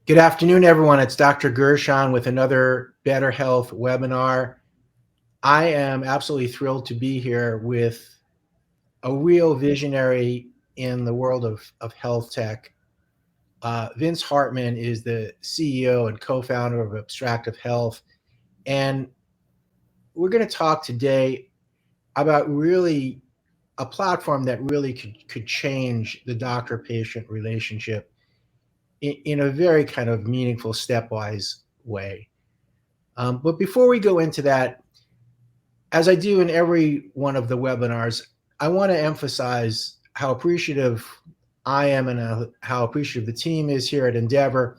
Good afternoon, everyone. It's Dr. Gershon with another BetterHealth webinar. I am absolutely thrilled to be here with a real visionary in the world of health tech. Vince Hartman is the CEO and co-founder of Abstractive Health. And we're going to talk today about really a platform that really could change the doctor-patient relationship in a very kind of meaningful, stepwise way. But before we go into that, as I do in every one of the webinars, I want to emphasize how appreciative I am and how appreciative the team is here at Endeavor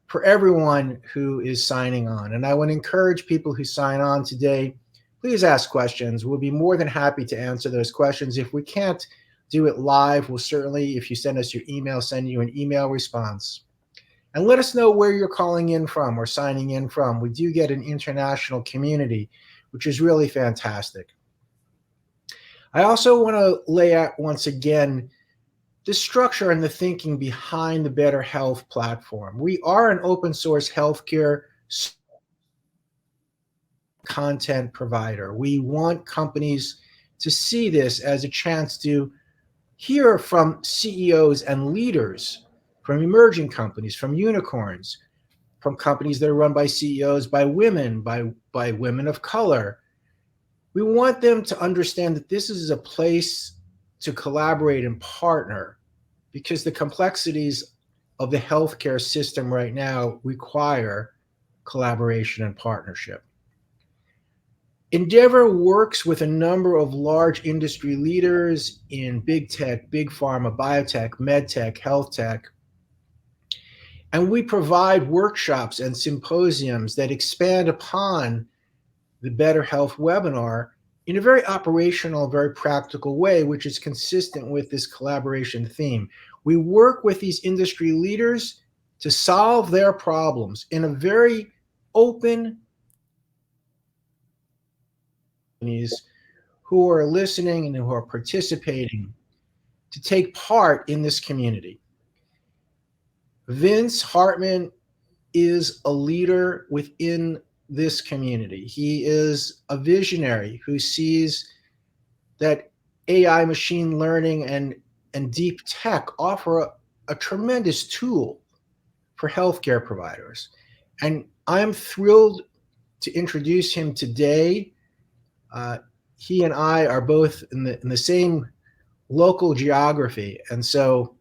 for everyone who is signing on. And I want to encourage people who sign on today, please ask questions. We'll be more than happy to answer those questions. If we can't do it live, we'll certainly, if you send us your email, send you an email response. And let us know where you're calling in from or signing in from. We do get an international community, which is really fantastic. I also want to lay out once again the structure and the thinking behind the BetterHealth platform. We are an open source healthcare content provider. We want companies to see this as a chance to hear from CEOs and leaders from emerging companies, from unicorns, from companies that are run by CEOs, by women, by women of color. We want them to understand that this is a place to collaborate and partner because the complexities of the healthcare system right now require collaboration and partnership. Endeavor works with a number of large industry leaders in big tech, big pharma, biotech, med tech, health tech, and we provide workshops and symposiums that expand upon the BetterHealth webinar in a very operational, very practical way, which is consistent with this collaboration theme. We work with these industry leaders to solve their problems in a very open, who are listening and who are participating to take part in this community. Vince Hartman is a leader within this community. He is a visionary who sees that AI, machine learning, and deep tech offer a tremendous tool for healthcare providers. And I'm thrilled to introduce him today. He and I are both in the same local geography. And so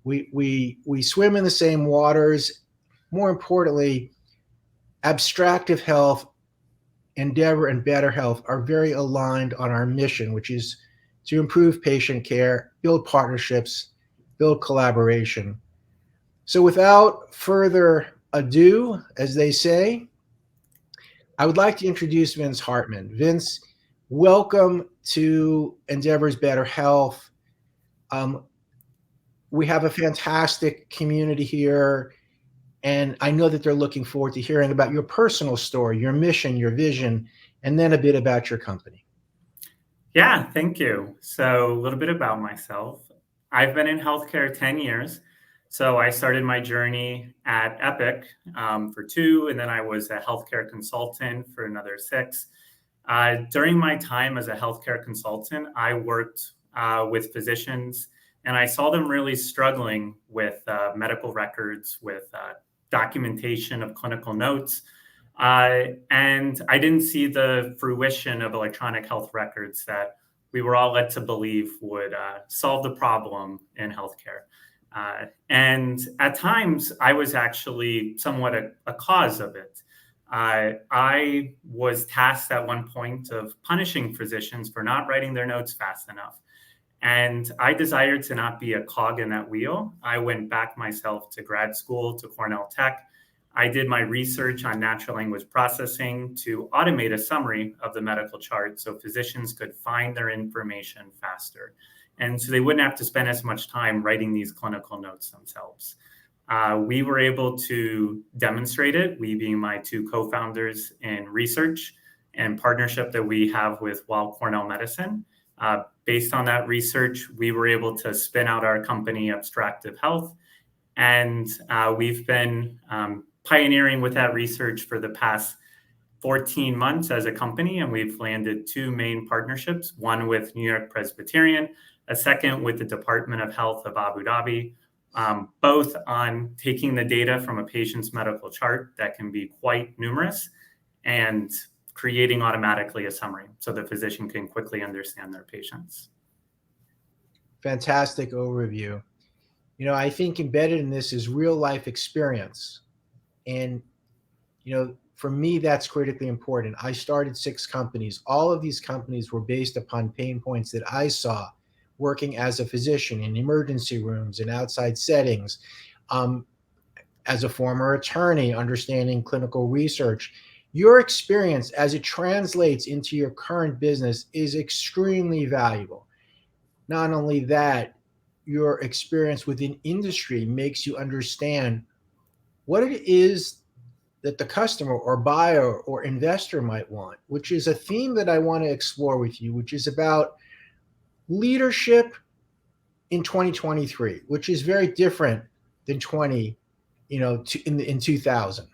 we swim in the same waters. More importantly, Abstractive Health, Endeavor, and BetterHealth are very aligned on our mission, which is to improve patient care, build partnerships, build collaboration. So without further ado, as they say, I would like to introduce Vince Hartman. Vince, welcome to Endeavor's BetterHealth. We have a fantastic community here, and I know that they're looking forward to hearing about your personal story, your mission, your vision, and then a bit about your company. Yeah, thank you. So a little bit about myself. I've been in healthcare 10 years. So I started my journey at Epic for 2, and then I was a healthcare consultant for another 6. During my time as a healthcare consultant, I worked with physicians, and I saw them really struggling with medical records, with documentation of clinical notes. And I didn't see the fruition of electronic health records that we were all led to believe would solve the problem in healthcare. And at times, I was actually somewhat a cause of it. I was tasked at one point of punishing physicians for not writing their notes fast enough. And I desired to not be a cog in that wheel. I went back myself to grad school, to Cornell Tech. I did my research on natural language processing to automate a summary of the medical chart so physicians could find their information faster. And so they wouldn't have to spend as much time writing these clinical notes themselves. We were able to demonstrate it, we being my 2 co-founders in research and partnership that we have with Weill Cornell Medicine. Based on that research, we were able to spin out our company, Abstractive Health, And we've been pioneering with that research for the past 14 months as a company, and we've landed two main partnerships, one with New York Presbyterian, a second with the Department of Health of Abu Dhabi, both on taking the data from a patient's medical chart that can be quite numerous and creating automatically a summary so the physician can quickly understand their patients. Fantastic overview. I think embedded in this is real life experience. And, for me, that's critically important. I started 6 companies. All of these companies were based upon pain points that I saw working as a physician in emergency rooms and outside settings, as a former attorney, understanding clinical research. Your experience as it translates into your current business is extremely valuable. Not only that, your experience within industry makes you understand what it is that the customer or buyer or investor might want, which is a theme that I want to explore with you, which is about leadership in 2023, which is very different than in 2000.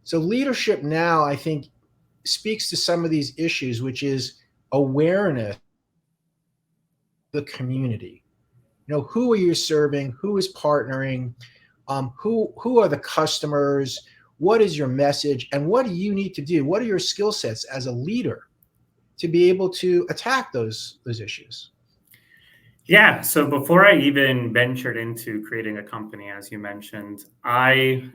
So leadership now, I think, speaks to some of these issues, which is awareness of the community. Who are you serving? Who is partnering? Who are the customers? What is your message? And what do you need to do? What are your skill sets as a leader to be able to attack those issues? Yeah, so before I even ventured into creating a company, as you mentioned, I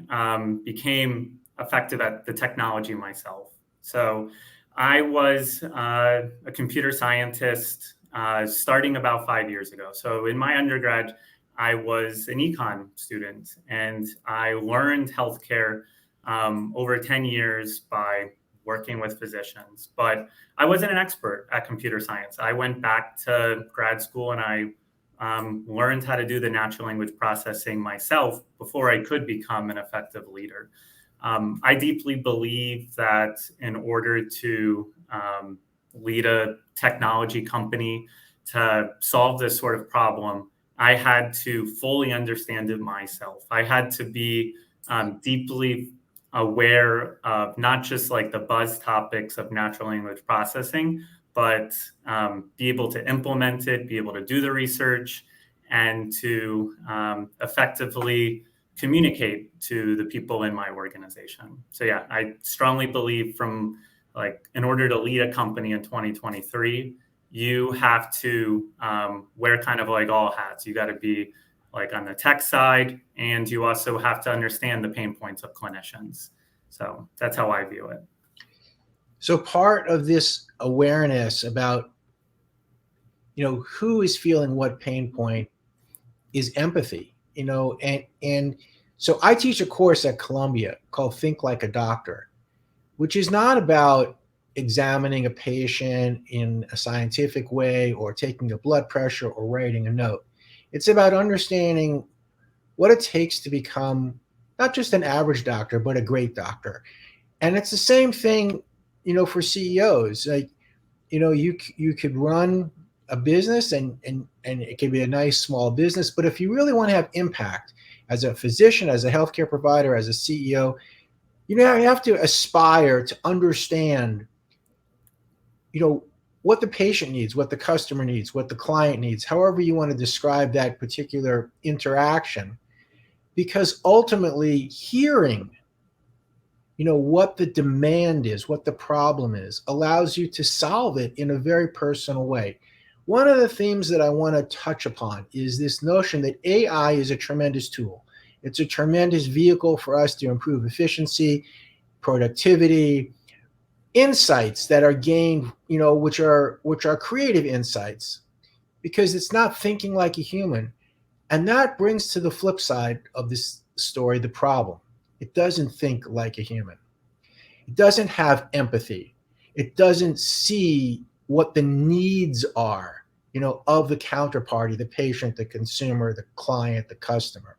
became effective at the technology myself. So I was a computer scientist starting about 5 years ago. So in my undergrad, I was an econ student, and I learned healthcare over 10 years by working with physicians. But I wasn't an expert at computer science. I went back to grad school and I learned how to do the natural language processing myself before I could become an effective leader. I deeply believe that in order to lead a technology company to solve this sort of problem, I had to fully understand it myself. I had to be deeply aware of not just like the buzz topics of natural language processing, but be able to implement it, be able to do the research, and to effectively communicate to the people in my organization. So yeah, I strongly believe in order to lead a company in 2023, you have to wear kind of like all hats. You got to be like on the tech side, and you also have to understand the pain points of clinicians. So that's how I view it. So part of this awareness about, who is feeling what pain point is empathy, and so I teach a course at Columbia called Think Like a Doctor, which is not about examining a patient in a scientific way or taking a blood pressure or writing a note. It's about understanding what it takes to become not just an average doctor, but a great doctor. And it's the same thing, for CEOs. Like, you could run a business and it can be a nice small business, but if you really want to have impact as a physician, as a healthcare provider, as a CEO, you have to aspire to understand, what the patient needs, what the customer needs, what the client needs, however you want to describe that particular interaction, because ultimately hearing what the demand is, what the problem is, allows you to solve it in a very personal way. One of the themes that I want to touch upon is this notion that AI is a tremendous tool. It's a tremendous vehicle for us to improve efficiency, productivity, insights that are gained, which are creative insights, because it's not thinking like a human. And that brings to the flip side of this story the problem. It doesn't think like a human. It doesn't have empathy. It doesn't see what the needs are, of the counterparty, the patient, the consumer, the client, the customer.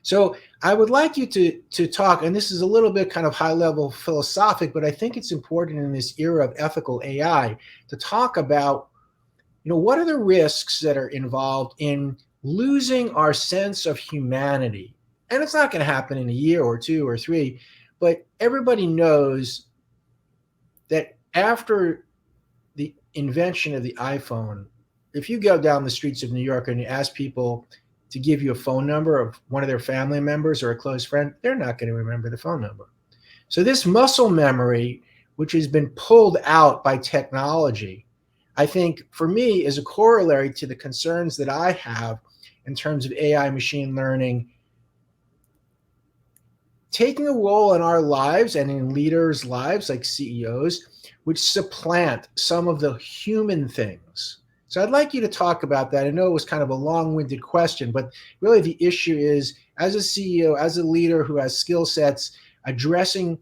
So I would like you to talk, and this is a little bit kind of high level philosophic, but I think it's important in this era of ethical AI to talk about, what are the risks that are involved in losing our sense of humanity. And it's not going to happen in a year or two or three, but everybody knows that after the invention of the iPhone, if you go down the streets of New York and you ask people to give you a phone number of one of their family members or a close friend, they're not going to remember the phone number. So this muscle memory, which has been pulled out by technology, I think for me is a corollary to the concerns that I have in terms of AI machine learning taking a role in our lives and in leaders' lives like CEOs, which supplant some of the human things. So I'd like you to talk about that. I know it was kind of a long-winded question, but really the issue is, as a CEO, as a leader who has skill sets, addressing,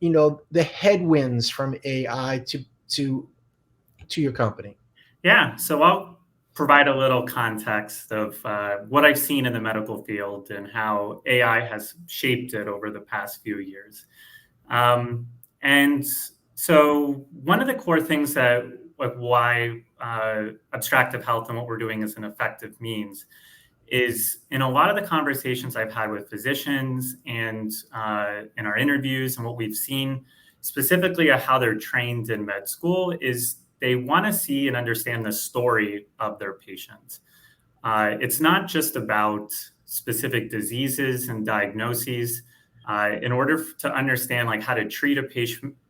the headwinds from AI to your company. Yeah, so I'll provide a little context of what I've seen in the medical field and how AI has shaped it over the past few years. And so one of the core things that like why abstractive health and what we're doing is an effective means is in a lot of the conversations I've had with physicians and in our interviews and what we've seen specifically of how they're trained in med school is they want to see and understand the story of their patient. It's not just about specific diseases and diagnoses. In order to understand like how to treat a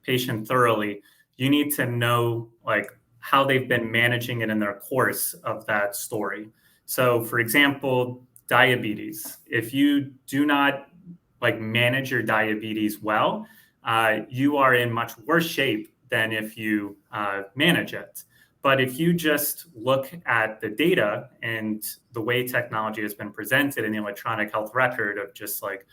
patient thoroughly, you need to know like how they've been managing it in their course of that story. So, for example, diabetes. If you do not like manage your diabetes well, you are in much worse shape than if you manage it. But if you just look at the data and the way technology has been presented in the electronic health record of just like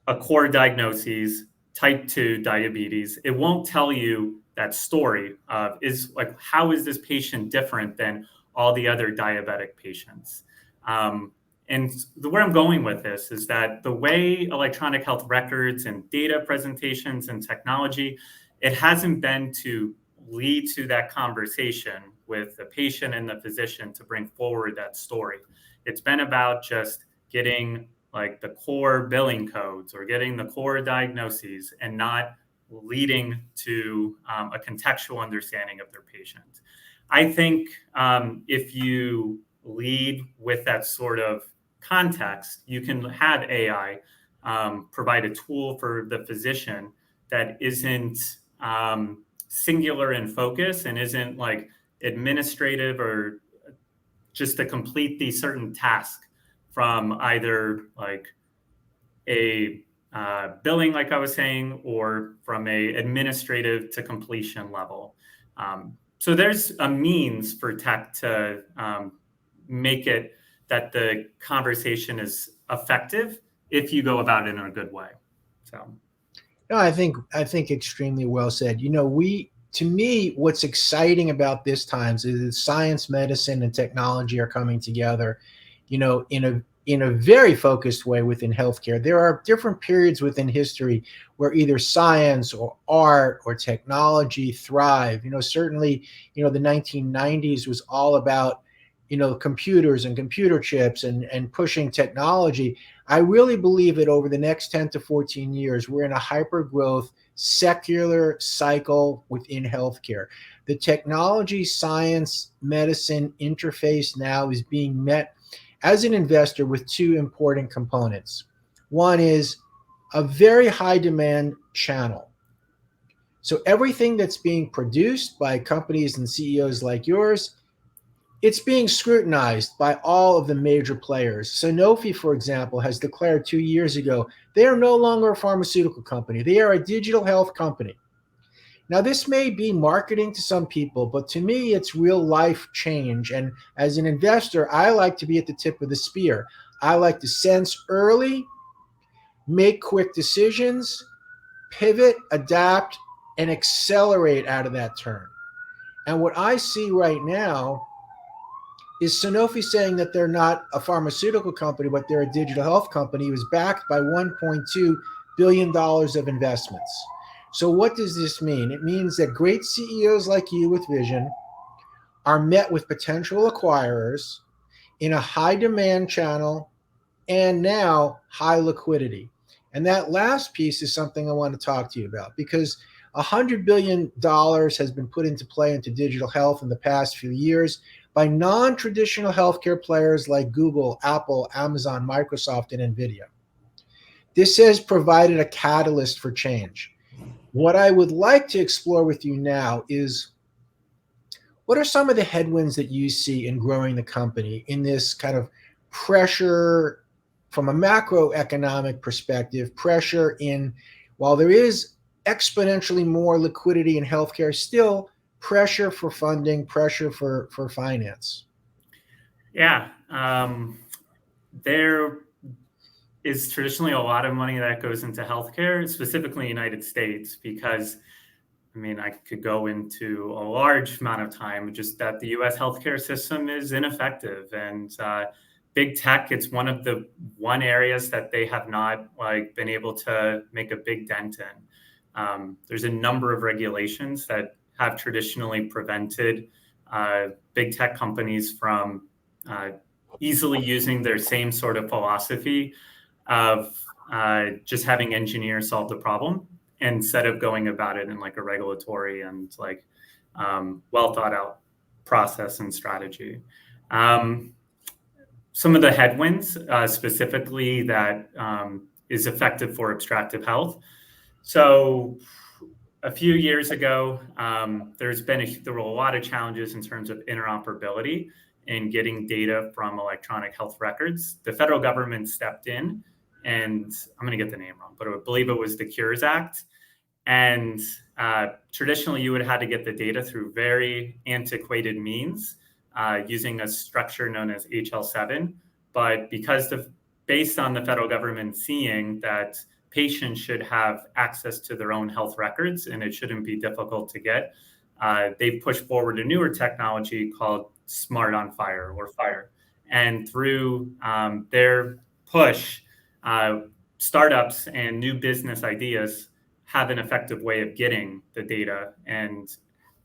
a core diagnosis, type 2 diabetes, it won't tell you that story of is like, how is this patient different than all the other diabetic patients? And where I'm going with this is that the way electronic health records and data presentations and technology, it hasn't been to lead to that conversation with the patient and the physician to bring forward that story. It's been about just getting like the core billing codes or getting the core diagnoses and not leading to a contextual understanding of their patient. I think if you lead with that sort of context, you can have AI provide a tool for the physician that isn't singular in focus and isn't like administrative or just to complete the certain task from either like a billing, like I was saying, or from a administrative to completion level. So there's a means for tech to make it that the conversation is effective if you go about it in a good way. So. No, I think extremely well said. To me, what's exciting about this times is that science, medicine, and technology are coming together, in a very focused way within healthcare. There are different periods within history where either science or art or technology thrive. Certainly, the 1990s was all about, computers and computer chips and pushing technology. I really believe that over the next 10 to 14 years, we're in a hyper growth secular cycle within healthcare. The technology, science, medicine interface now is being met as an investor with two important components. One is a very high demand channel. So everything that's being produced by companies and CEOs like yours, it's being scrutinized by all of the major players. Sanofi, for example, has declared 2 years ago, they are no longer a pharmaceutical company. They are a digital health company. Now, this may be marketing to some people, but to me, it's real life change. And as an investor, I like to be at the tip of the spear. I like to sense early, make quick decisions, pivot, adapt, and accelerate out of that turn. And what I see right now is Sanofi saying that they're not a pharmaceutical company, but they're a digital health company. It was backed by $1.2 billion of investments. So what does this mean? It means that great CEOs like you with vision are met with potential acquirers in a high demand channel and now high liquidity. And that last piece is something I want to talk to you about because $100 billion has been put into play into digital health in the past few years by non-traditional healthcare players like Google, Apple, Amazon, Microsoft, and Nvidia. This has provided a catalyst for change. What I would like to explore with you now is what are some of the headwinds that you see in growing the company in this kind of pressure from a macroeconomic perspective, pressure in, while there is exponentially more liquidity in healthcare, still pressure for funding, pressure for finance? Yeah. There is traditionally a lot of money that goes into healthcare, specifically United States, because I mean, I could go into a large amount of time just that the U.S. healthcare system is ineffective, and big tech. It's one areas that they have not like been able to make a big dent in. There's a number of regulations that have traditionally prevented big tech companies from easily using their same sort of philosophy of just having engineers solve the problem instead of going about it in like a regulatory and like well thought out process and strategy. Some of the headwinds specifically that is effective for abstractive health. So a few years ago, there were a lot of challenges in terms of interoperability in getting data from electronic health records. The federal government stepped in, and I'm going to get the name wrong, but I believe it was the Cures Act. And traditionally, you would have had to get the data through very antiquated means using a structure known as HL7. But based on the federal government seeing that patients should have access to their own health records and it shouldn't be difficult to get, they've pushed forward a newer technology called Smart on Fire or FHIR. And through their push, startups and new business ideas have an effective way of getting the data and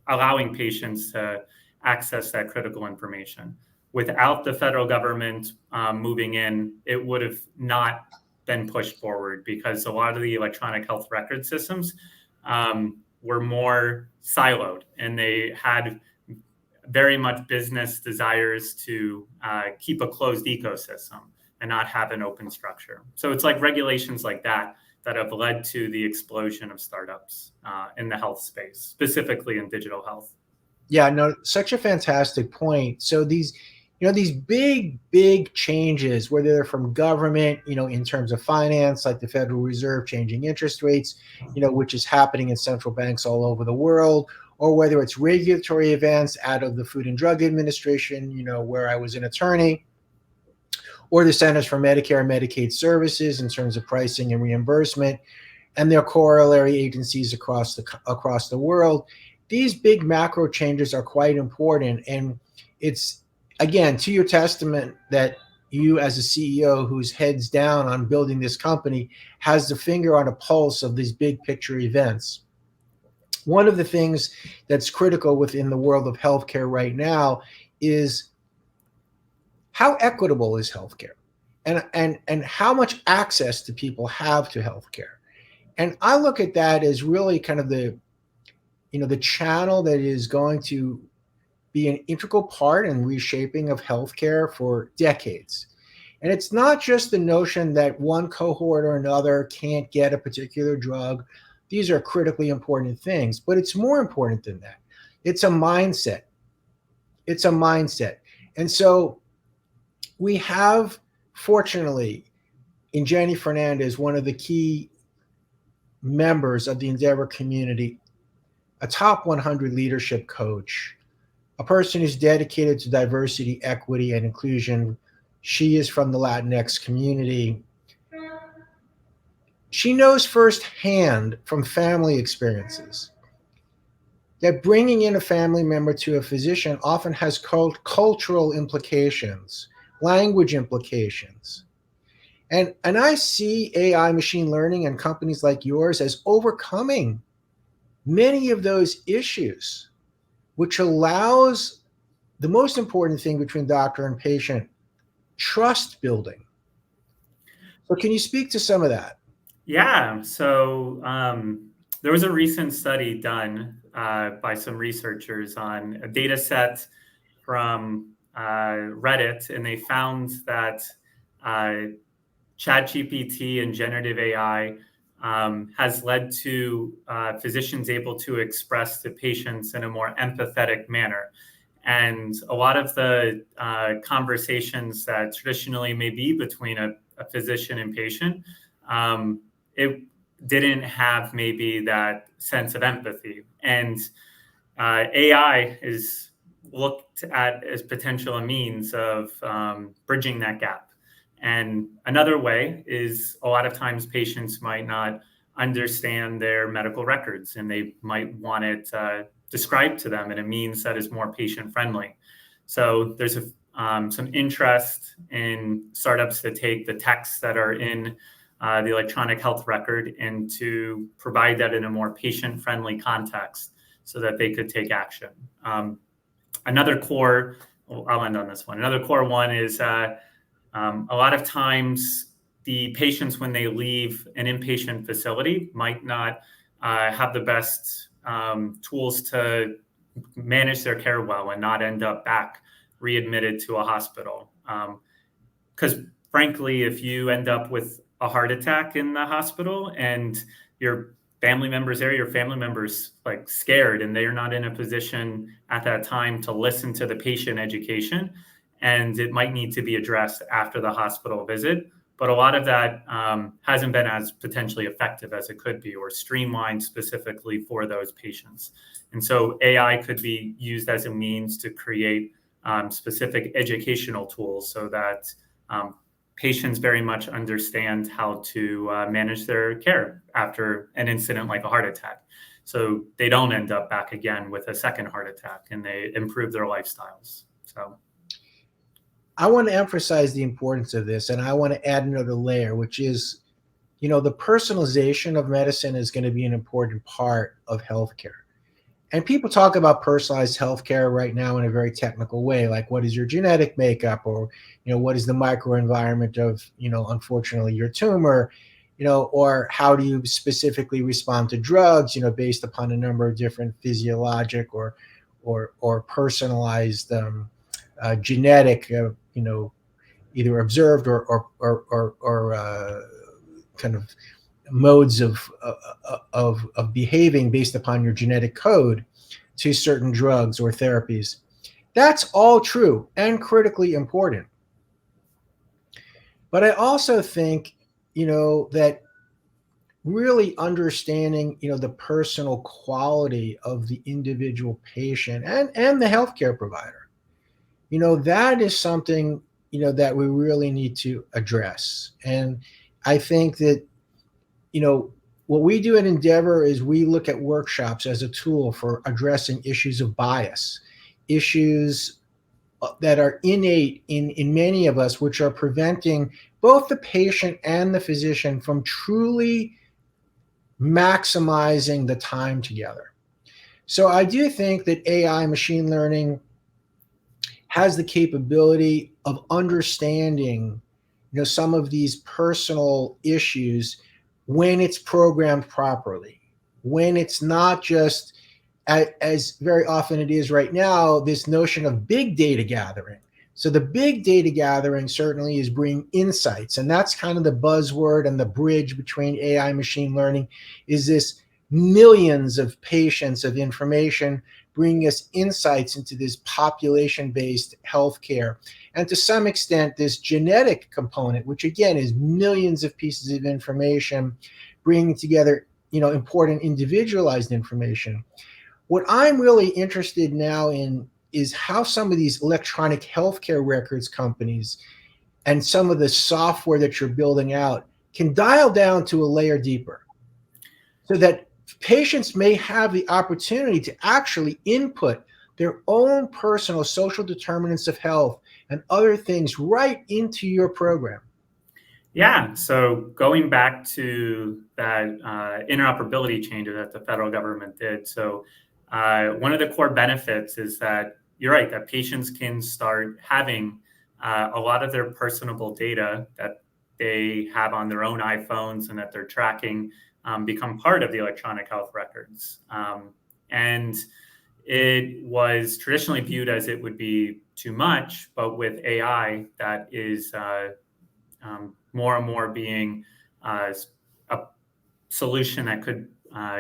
allowing patients to access that critical information. Without the federal government moving in, it would have not been pushed forward because a lot of the electronic health record systems were more siloed, and they had very much business desires to keep a closed ecosystem and not have an open structure. So it's like regulations like that have led to the explosion of startups in the health space, specifically in digital health. Yeah, no, such a fantastic point. So these big changes, whether they're from government, in terms of finance, like the Federal Reserve changing interest rates, which is happening in central banks all over the world, or whether it's regulatory events out of the Food and Drug Administration, where I was an attorney, or the Centers for Medicare and Medicaid Services in terms of pricing and reimbursement, and their corollary agencies across the world. These big macro changes are quite important, and it's, again, to your testament that you as a CEO who's heads down on building this company has the finger on a pulse of these big picture events. One of the things that's critical within the world of healthcare right now is how equitable is healthcare, and how much access do people have to healthcare. And I look at that as really kind of the channel that is going to be an integral part in reshaping of healthcare for decades. And it's not just the notion that one cohort or another can't get a particular drug. These are critically important things, but it's more important than that. It's a mindset. It's a mindset. And so we have, fortunately, in Jenny Fernandez, one of the key members of the Endeavor community, a top 100 leadership coach, a person who's dedicated to diversity, equity, and inclusion. She is from the Latinx community. She knows firsthand from family experiences that bringing in a family member to a physician often has cultural implications, language implications. And I see AI, machine learning, and companies like yours as overcoming many of those issues, which allows the most important thing between doctor and patient trust building. So can you speak to some of that? Yeah. So there was a recent study done by some researchers on a data set from Reddit, and they found that ChatGPT and generative AI has led to physicians able to express to patients in a more empathetic manner. And a lot of the conversations that traditionally may be between a physician and patient, it didn't have maybe that sense of empathy. And AI is looked at as potential a means of bridging that gap. And another way is a lot of times patients might not understand their medical records and they might want it described to them in a means that is more patient friendly. So there's some interest in startups that take the texts that are in the electronic health record and to provide that in a more patient friendly context so that they could take action. Another core, I'll end on this one. Another core one is a lot of times the patients, when they leave an inpatient facility, might not have the best tools to manage their care well and not end up back readmitted to a hospital. Because frankly, if you end up with a heart attack in the hospital and your family members there, your family members like scared and they're not in a position at that time to listen to the patient education, and it might need to be addressed after the hospital visit. But a lot of that hasn't been as potentially effective as it could be or streamlined specifically for those patients. And so AI could be used as a means to create specific educational tools so that patients very much understand how to manage their care after an incident like a heart attack. So they don't end up back again with a second heart attack and they improve their lifestyles. So I want to emphasize the importance of this, and I want to add another layer, which is, the personalization of medicine is going to be an important part of healthcare. And people talk about personalized healthcare right now in a very technical way, like what is your genetic makeup, or what is the microenvironment of unfortunately your tumor, or how do you specifically respond to drugs, based upon a number of different physiologic or personalized genetic, either observed or kind of modes of behaving based upon your genetic code to certain drugs or therapies. That's all true and critically important. But I also think, that really understanding, the personal quality of the individual patient and the healthcare provider, that is something, that we really need to address. And I think that, what we do at Endeavor is we look at workshops as a tool for addressing issues of bias, issues that are innate in many of us, which are preventing both the patient and the physician from truly maximizing the time together. So I do think that AI, machine learning, has the capability of understanding, some of these personal issues when it's programmed properly, when it's not just, as very often it is right now, this notion of big data gathering. So the big data gathering certainly is bringing insights, and that's kind of the buzzword and the bridge between AI and machine learning, is this millions of patients of information bringing us insights into this population-based healthcare. And to some extent, this genetic component, which again is millions of pieces of information, bringing together, important individualized information. What I'm really interested now in is how some of these electronic healthcare records companies and some of the software that you're building out can dial down to a layer deeper, so that patients may have the opportunity to actually input their own personal social determinants of health and other things right into your program. yeah, so going back to that interoperability change that the federal government did. So one of the core benefits is that you're right, that patients can start having a lot of their personable data that they have on their own iPhones and that they're tracking become part of the electronic health records. And it was traditionally viewed as it would be too much, but with AI, that is more and more being a solution that could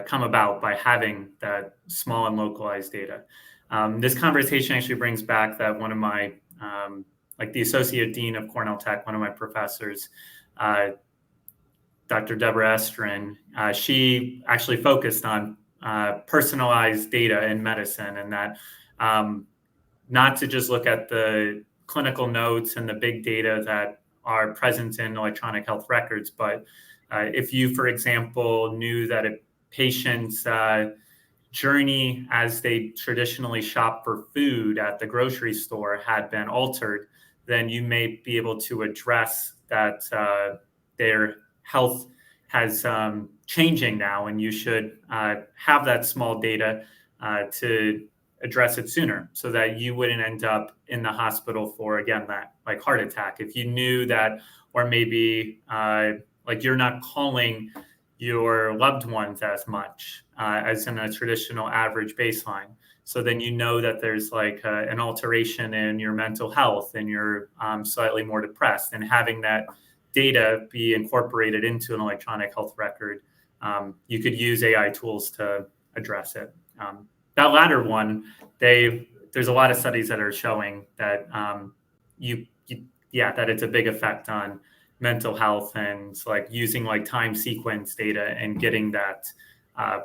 come about by having that small and localized data. This conversation actually brings back that one of my, like the associate dean of Cornell Tech, one of my professors, Dr. Deborah Estrin, she actually focused on personalized data in medicine, and that not to just look at the clinical notes and the big data that are present in electronic health records, but if you, for example, knew that a patient's journey as they traditionally shop for food at the grocery store had been altered, then you may be able to address that their health has changing now, and you should have that small data to address it sooner so that you wouldn't end up in the hospital for, again, that like heart attack. If you knew that, or maybe like you're not calling your loved ones as much as in a traditional average baseline. So then you know that there's like an alteration in your mental health and you're slightly more depressed, and having that data be incorporated into an electronic health record, you could use AI tools to address it. That latter one, there's a lot of studies that are showing that that it's a big effect on mental health, and like using like time sequence data and getting that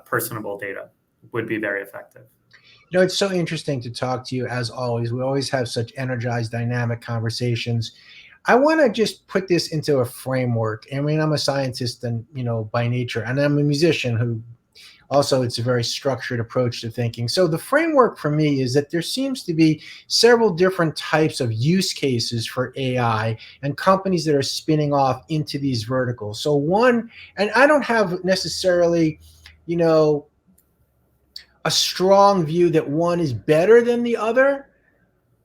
personable data would be very effective. You know, it's so interesting to talk to you as always. We always have such energized, dynamic conversations. I want to just put this into a framework. I mean, I'm a scientist and, by nature, and I'm a musician who also, it's a very structured approach to thinking. So the framework for me is that there seems to be several different types of use cases for AI and companies that are spinning off into these verticals. So one, and I don't have necessarily, a strong view that one is better than the other.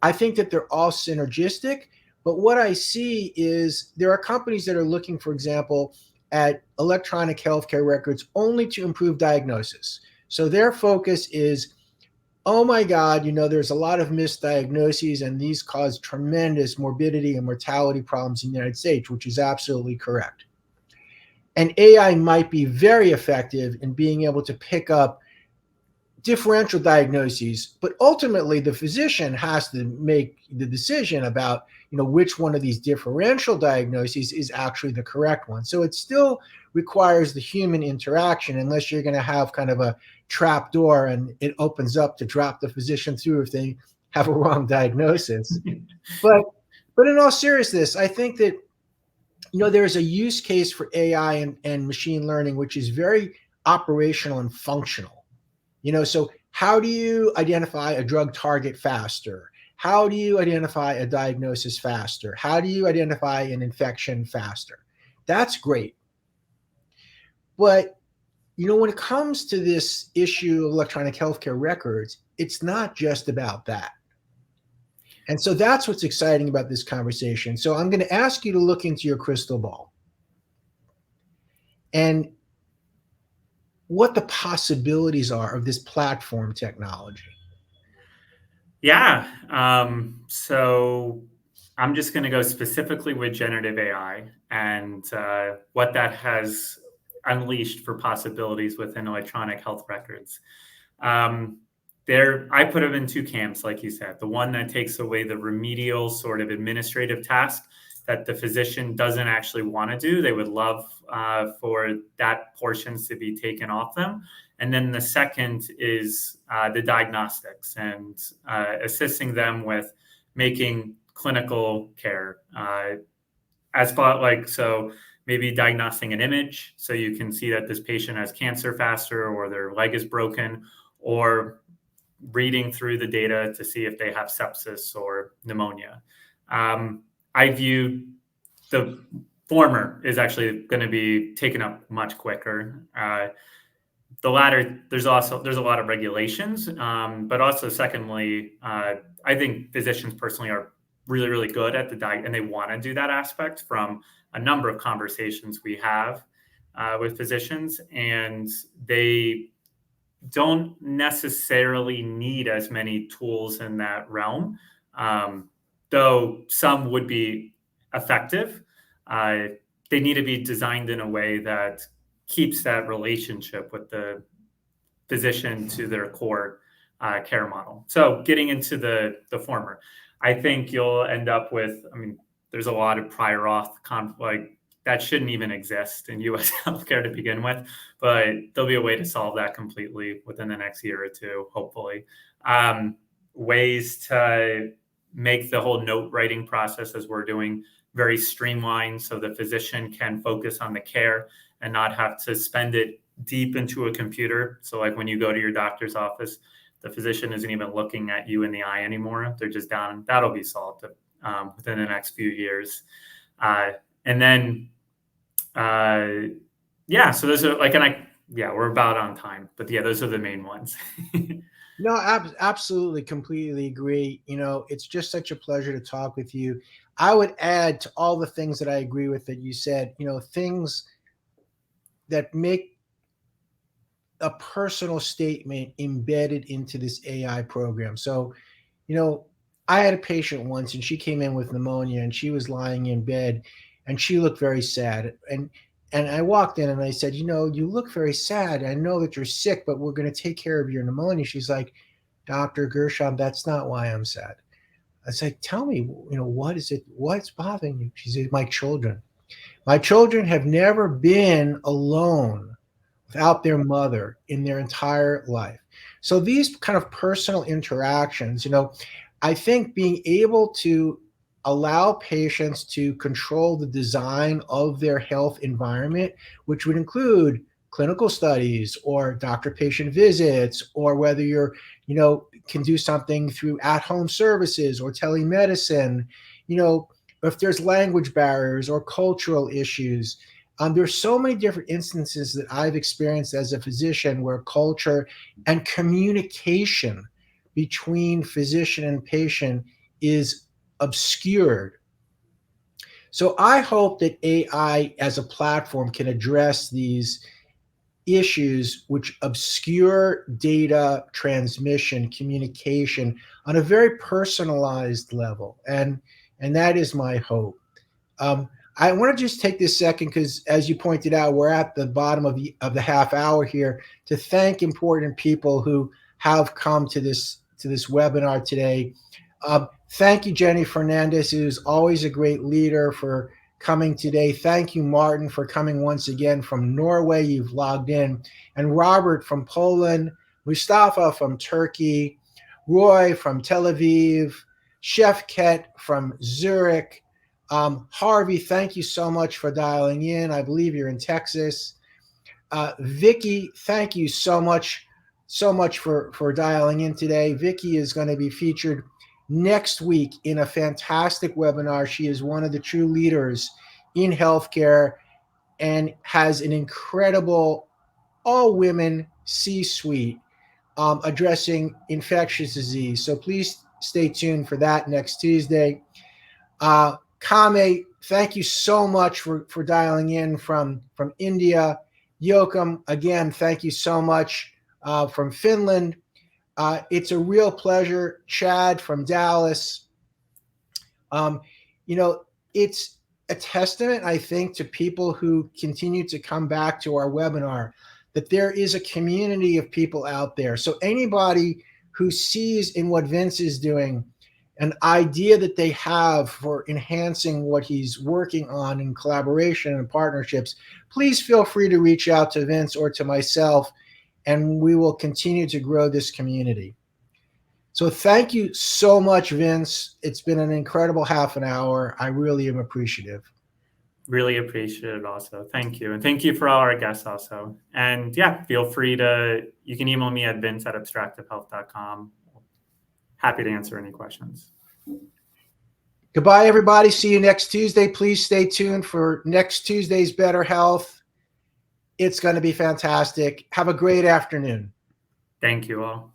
I think that they're all synergistic. But what I see is there are companies that are looking, for example, at electronic healthcare records only to improve diagnosis. So their focus is, oh my God, there's a lot of misdiagnoses and these cause tremendous morbidity and mortality problems in the United States, which is absolutely correct. And AI might be very effective in being able to pick up differential diagnoses, but ultimately the physician has to make the decision about which one of these differential diagnoses is actually the correct one. So it still requires the human interaction, unless you're going to have kind of a trap door and it opens up to drop the physician through if they have a wrong diagnosis. but in all seriousness, I think that there's a use case for AI and machine learning which is very operational and functional. So how do you identify a drug target faster? How do you identify a diagnosis faster? How do you identify an infection faster? That's great. But, when it comes to this issue of electronic healthcare records, it's not just about that. And so that's what's exciting about this conversation. So I'm going to ask you to look into your crystal ball and what the possibilities are of this platform technology. Yeah. So I'm just going to go specifically with generative AI and what that has unleashed for possibilities within electronic health records. I put them in two camps, like you said. The one that takes away the remedial sort of administrative task that the physician doesn't actually want to do. They would love for that portions to be taken off them. And then the second is the diagnostics and assisting them with making clinical care as far so maybe diagnosing an image so you can see that this patient has cancer faster or their leg is broken, or reading through the data to see if they have sepsis or pneumonia. I view the former is actually going to be taken up much quicker. The latter, there's a lot of regulations, but also secondly, I think physicians personally are really, really good at and they want to do that aspect from a number of conversations we have with physicians, and they don't necessarily need as many tools in that realm, though some would be effective. They need to be designed in a way that keeps that relationship with the physician to their core care model. So getting into the former, I think you'll end up with, I mean, there's a lot of prior auth like that shouldn't even exist in US healthcare to begin with, but there'll be a way to solve that completely within the next year or two, hopefully. Ways to make the whole note writing process, as we're doing, very streamlined so the physician can focus on the care and not have to spend it deep into a computer. So like when you go to your doctor's office, the physician isn't even looking at you in the eye anymore. They're just down. That'll be solved within the next few years. And then, yeah, so those are like, we're about on time, but yeah, those are the main ones. No, absolutely, completely agree. It's just such a pleasure to talk with you. I would add to all the things that I agree with that you said, things that make a personal statement embedded into this AI program. So, I had a patient once and she came in with pneumonia and she was lying in bed and she looked very sad. And I walked in and I said, you look very sad. I know that you're sick, but we're going to take care of your pneumonia. She's like, Dr. Gershon, that's not why I'm sad. I was like, tell me, what is it? What's bothering you? She said, my children. My children have never been alone without their mother in their entire life. So these kind of personal interactions, I think being able to allow patients to control the design of their health environment, which would include clinical studies or doctor-patient visits, or whether you're, can do something through at-home services or telemedicine, if there's language barriers or cultural issues. There's so many different instances that I've experienced as a physician where culture and communication between physician and patient is obscured. So I hope that AI as a platform can address these issues which obscure data transmission, communication on a very personalized level. And that is my hope. I want to just take this second because, as you pointed out, we're at the bottom of the half hour here, to thank important people who have come to this webinar today. Thank you, Jenny Fernandez, who's always a great leader, for coming today. Thank you, Martin, for coming once again from Norway. You've logged in. And Robert from Poland, Mustafa from Turkey, Roy from Tel Aviv, Chef Ket from Zurich. Harvey, thank you so much for dialing in. I believe you're in Texas. Vicky, thank you so much for dialing in today. Vicky is going to be featured next week in a fantastic webinar. She is one of the true leaders in healthcare and has an incredible all-women C-suite addressing infectious disease. So please stay tuned for that next Tuesday. Kame, thank you so much for dialing in from India. Joachim, again, thank you so much from Finland. It's a real pleasure. Chad from Dallas. It's a testament, I think, to people who continue to come back to our webinar, that there is a community of people out there. So anybody who sees in what Vince is doing an idea that they have for enhancing what he's working on in collaboration and partnerships, please feel free to reach out to Vince or to myself, and we will continue to grow this community. So thank you so much, Vince. It's been an incredible half an hour. I really am appreciative. Really appreciate it also. Thank you. And thank you for all our guests also. And yeah, feel free you can email me at vince@abstractivehealth.com. Happy to answer any questions. Goodbye, everybody. See you next Tuesday. Please stay tuned for next Tuesday's Better Health. It's going to be fantastic. Have a great afternoon. Thank you all.